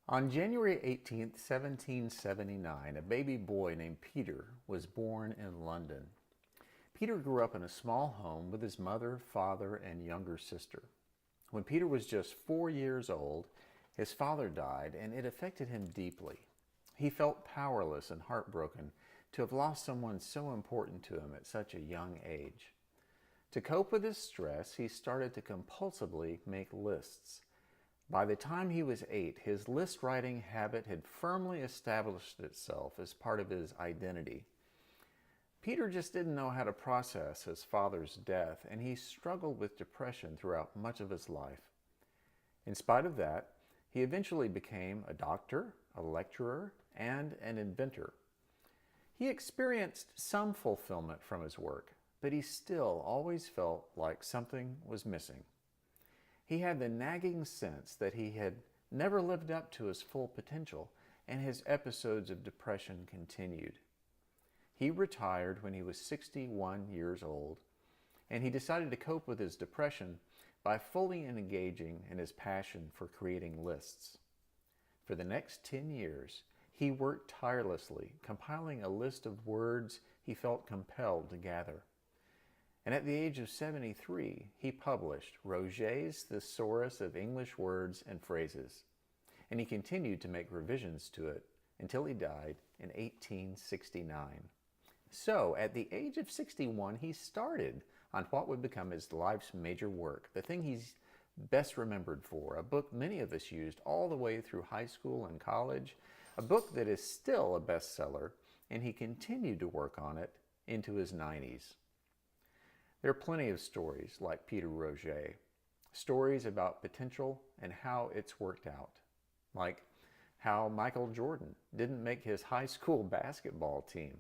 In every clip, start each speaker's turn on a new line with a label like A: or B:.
A: On January 18th, 1779, a baby boy named Peter was born in London. Peter grew up in a small home with his mother, father, and younger sister. When Peter was just 4 years old, his father died, and it affected him deeply. He felt powerless and heartbroken to have lost someone so important to him at such a young age. To cope with his stress, he started to compulsively make lists. By the time he was 8, his list writing habit had firmly established itself as part of his identity. Peter just didn't know how to process his father's death, and he struggled with depression throughout much of his life. In spite of that, he eventually became a doctor, a lecturer, and an inventor. He experienced some fulfillment from his work, but he still always felt like something was missing. He had the nagging sense that he had never lived up to his full potential, and his episodes of depression continued. He retired when he was 61 years old, and he decided to cope with his depression by fully engaging in his passion for creating lists. For the next 10 years, he worked tirelessly, compiling a list of words he felt compelled to gather. And at the age of 73, he published Roget's Thesaurus of English Words and Phrases, and he continued to make revisions to it until he died in 1869. So, at the age of 61, he started on what would become his life's major work, the thing he's best remembered for, a book many of us used all the way through high school and college, a book that is still a bestseller, and he continued to work on it into his 90s. There are plenty of stories like Peter Roget, stories about potential and how it's worked out, like how Michael Jordan didn't make his high school basketball team,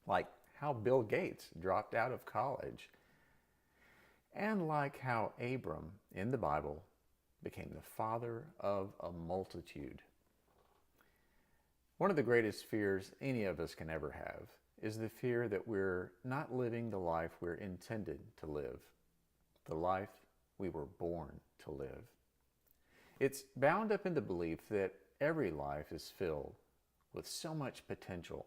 A: like how Bill Gates dropped out of college, and like how Abram in the Bible became the father of a multitude. One of the greatest fears any of us can ever have is the fear that we're not living the life we're intended to live, the life we were born to live. It's bound up in the belief that every life is filled with so much potential.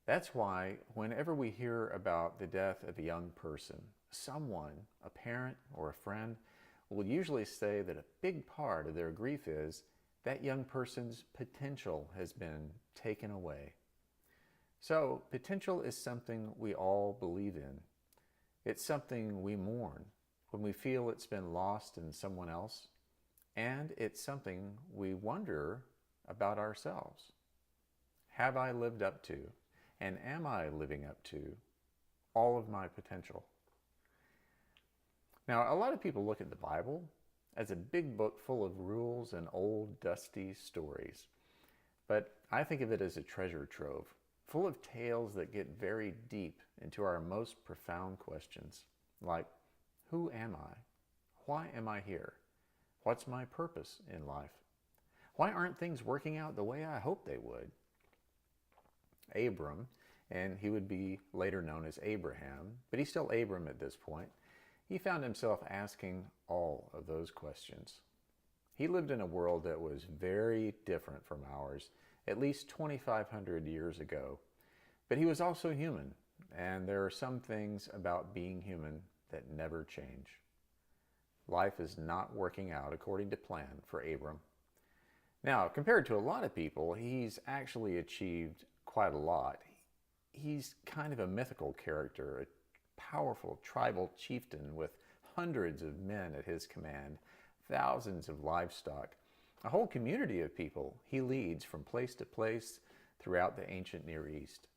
A: That's why whenever we hear about the death of a young person, someone, a parent or a friend, will usually say that a big part of their grief is that young person's potential has been taken away. So, potential is something we all believe in. It's something we mourn when we feel it's been lost in someone else, and it's something we wonder about ourselves. Have I lived up to, and am I living up to, all of my potential? Now, a lot of people look at the Bible as a big book full of rules and old, dusty stories, but I think of it as a treasure trove, full of tales that get very deep into our most profound questions, like, who am I? Why am I here? What's my purpose in life? Why aren't things working out the way I hoped they would? Abram, and he would be later known as Abraham, but he's still Abram at this point, he found himself asking all of those questions. He lived in a world that was very different from ours, at least 2,500 years ago. But he was also human, and there are some things about being human that never change. Life is not working out according to plan for Abram. Now, compared to a lot of people, he's actually achieved quite a lot. He's kind of a mythical character, a powerful tribal chieftain with hundreds of men at his command, thousands of livestock, a whole community of people he leads from place to place throughout the ancient Near East.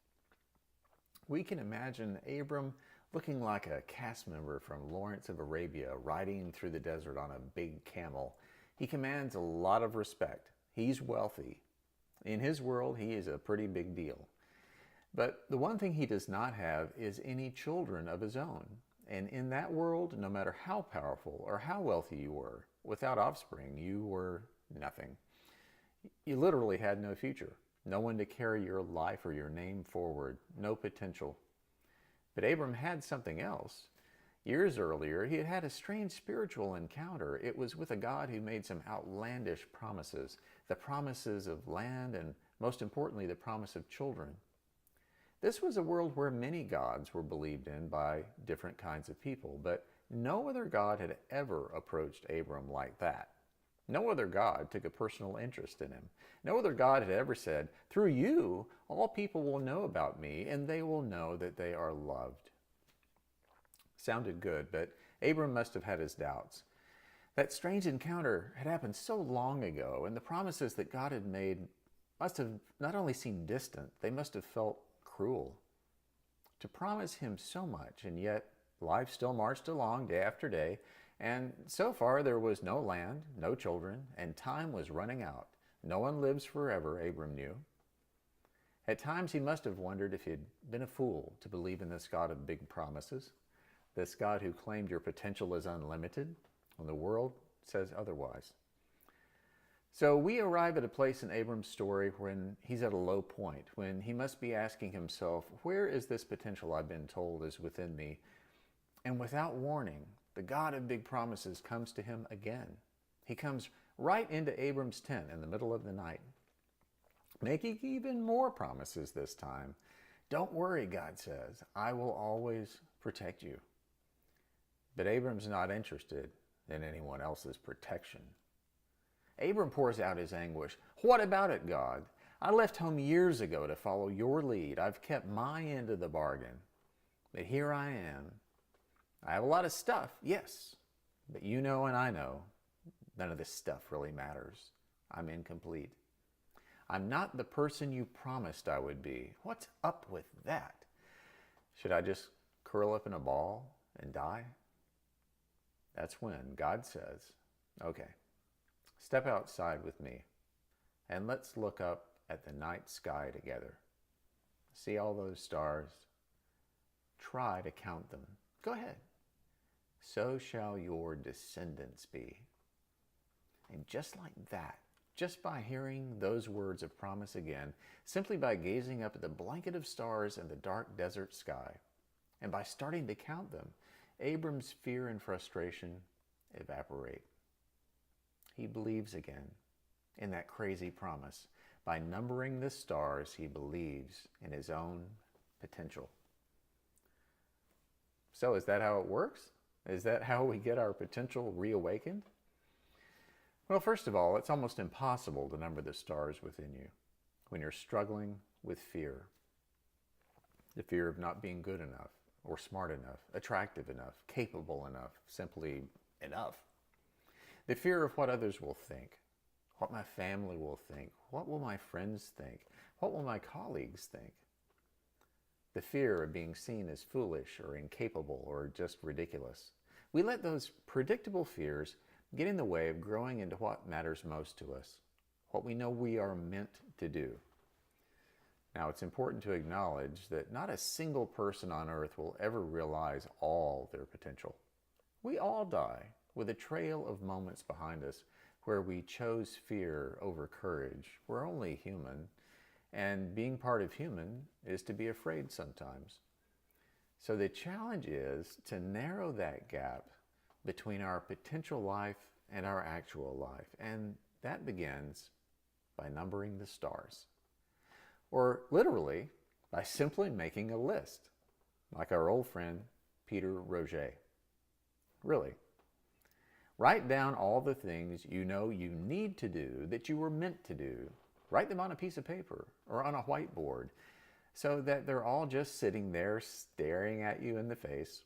A: We can imagine Abram looking like a cast member from Lawrence of Arabia riding through the desert on a big camel. He commands a lot of respect. He's wealthy. In his world, he is a pretty big deal. But the one thing he does not have is any children of his own. And in that world, no matter how powerful or how wealthy you were, without offspring, you were nothing. You literally had no future, no one to carry your life or your name forward, no potential. But Abram had something else. Years earlier, he had had a strange spiritual encounter. It was with a God who made some outlandish promises, the promises of land and, most importantly, the promise of children. This was a world where many gods were believed in by different kinds of people, but no other God had ever approached Abram like that. No other God took a personal interest in him. No other God had ever said, "Through you, all people will know about me, and they will know that they are loved." Sounded good, but Abram must have had his doubts. That strange encounter had happened so long ago, and the promises that God had made must have not only seemed distant, they must have felt cruel. To promise him so much, and yet life still marched along day after day, and so far there was no land, no children, and time was running out. No one lives forever, Abram knew. At times he must have wondered if he'd been a fool to believe in this God of big promises, this God who claimed your potential is unlimited when the world says otherwise. So we arrive at a place in Abram's story when he's at a low point, when he must be asking himself, where is this potential I've been told is within me? And without warning, the God of big promises comes to him again. He comes right into Abram's tent in the middle of the night, making even more promises this time. Don't worry, God says, I will always protect you. But Abram's not interested in anyone else's protection. Abram pours out his anguish. What about it, God? I left home years ago to follow your lead. I've kept my end of the bargain. But here I am. I have a lot of stuff, yes. But you know and I know, none of this stuff really matters. I'm incomplete. I'm not the person you promised I would be. What's up with that? Should I just curl up in a ball and die? That's when God says, okay, step outside with me and let's look up at the night sky together. See all those stars? Try to count them. Go ahead. So shall your descendants be. And just like that, just by hearing those words of promise again, simply by gazing up at the blanket of stars in the dark desert sky, and by starting to count them, Abram's fear and frustration evaporate. He believes again in that crazy promise. By numbering the stars, he believes in his own potential. So is that how it works? Is that how we get our potential reawakened? Well, first of all, it's almost impossible to number the stars within you when you're struggling with fear. The fear of not being good enough, or smart enough, attractive enough, capable enough, simply enough. The fear of what others will think, what my family will think, what will my friends think, what will my colleagues think. The fear of being seen as foolish or incapable or just ridiculous. We let those predictable fears get in the way of growing into what matters most to us, what we know we are meant to do. Now, it's important to acknowledge that not a single person on earth will ever realize all their potential. We all die with a trail of moments behind us where we chose fear over courage. We're only human, and being part of human is to be afraid sometimes. So the challenge is to narrow that gap between our potential life and our actual life, and that begins by numbering the stars. Or literally, by simply making a list, like our old friend Peter Roget. Really. Write down all the things you know you need to do that you were meant to do. Write them on a piece of paper or on a whiteboard so that they're all just sitting there staring at you in the face.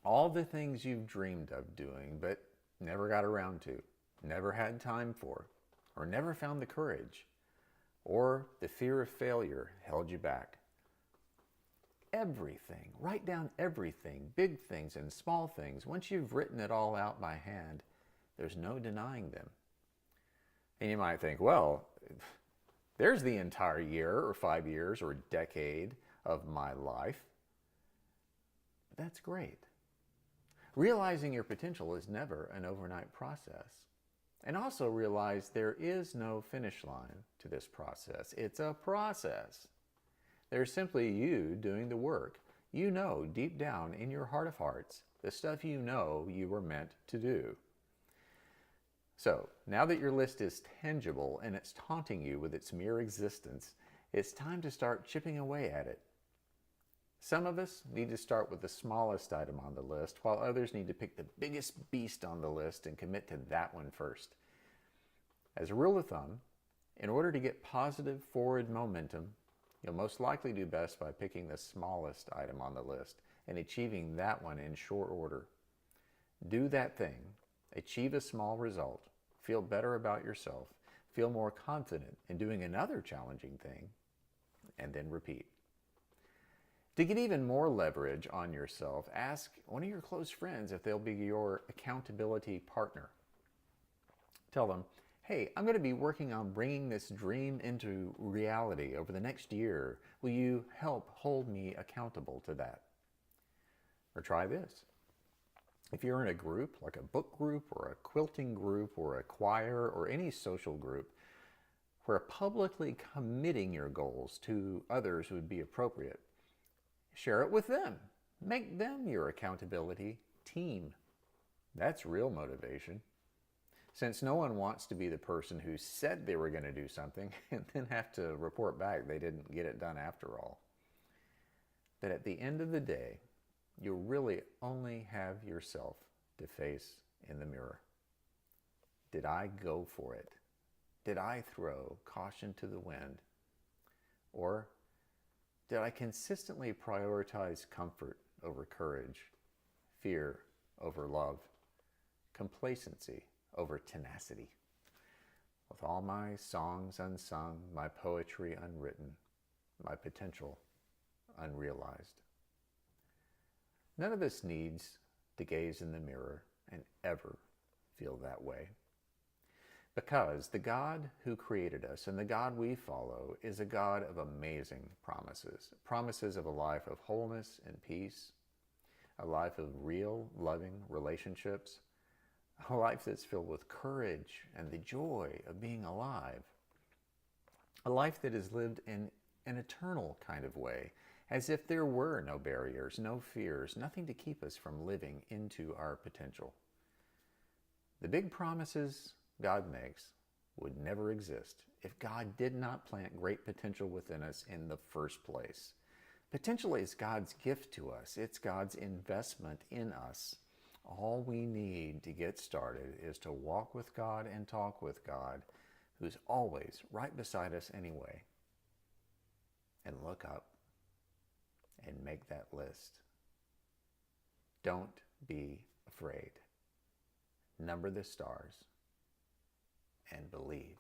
A: All the things you've dreamed of doing but never got around to, never had time for, or never found the courage, or the fear of failure held you back. Everything, write down everything, big things and small things. Once you've written it all out by hand, there's no denying them. And you might think, well, there's the entire year or 5 years or decade of my life. But that's great. Realizing your potential is never an overnight process. And also realize there is no finish line to this process. It's a process. There's simply you doing the work, You know deep down in your heart of hearts the stuff you know you were meant to do. So, now that your list is tangible and it's taunting you with its mere existence, it's time to start chipping away at it. Some of us need to start with the smallest item on the list, while others need to pick the biggest beast on the list and commit to that one first. As a rule of thumb, in order to get positive forward momentum, you'll most likely do best by picking the smallest item on the list and achieving that one in short order. Do that thing, achieve a small result, feel better about yourself, feel more confident in doing another challenging thing, and then repeat. To get even more leverage on yourself, ask one of your close friends if they'll be your accountability partner. Tell them, hey, I'm going to be working on bringing this dream into reality over the next year. Will you help hold me accountable to that? Or try this. If you're in a group, like a book group or a quilting group or a choir or any social group, where publicly committing your goals to others would be appropriate, share it with them. Make them your accountability team. That's real motivation. Since no one wants to be the person who said they were going to do something and then have to report back they didn't get it done after all. But at the end of the day, you really only have yourself to face in the mirror. Did I go for it? Did I throw caution to the wind? Or did I consistently prioritize comfort over courage, fear over love, complacency over tenacity? With all my songs unsung, my poetry unwritten, my potential unrealized. None of us needs to gaze in the mirror and ever feel that way. Because the God who created us and the God we follow is a God of amazing promises. Promises of a life of wholeness and peace, a life of real, loving relationships, a life that's filled with courage and the joy of being alive. A life that is lived in an eternal kind of way, as if there were no barriers, no fears, nothing to keep us from living into our potential. The big promises God makes would never exist if God did not plant great potential within us in the first place. Potential is God's gift to us. It's God's investment in us. All we need to get started is to walk with God and talk with God, who's always right beside us anyway. And look up and make that list. Don't be afraid. Number the stars and believe.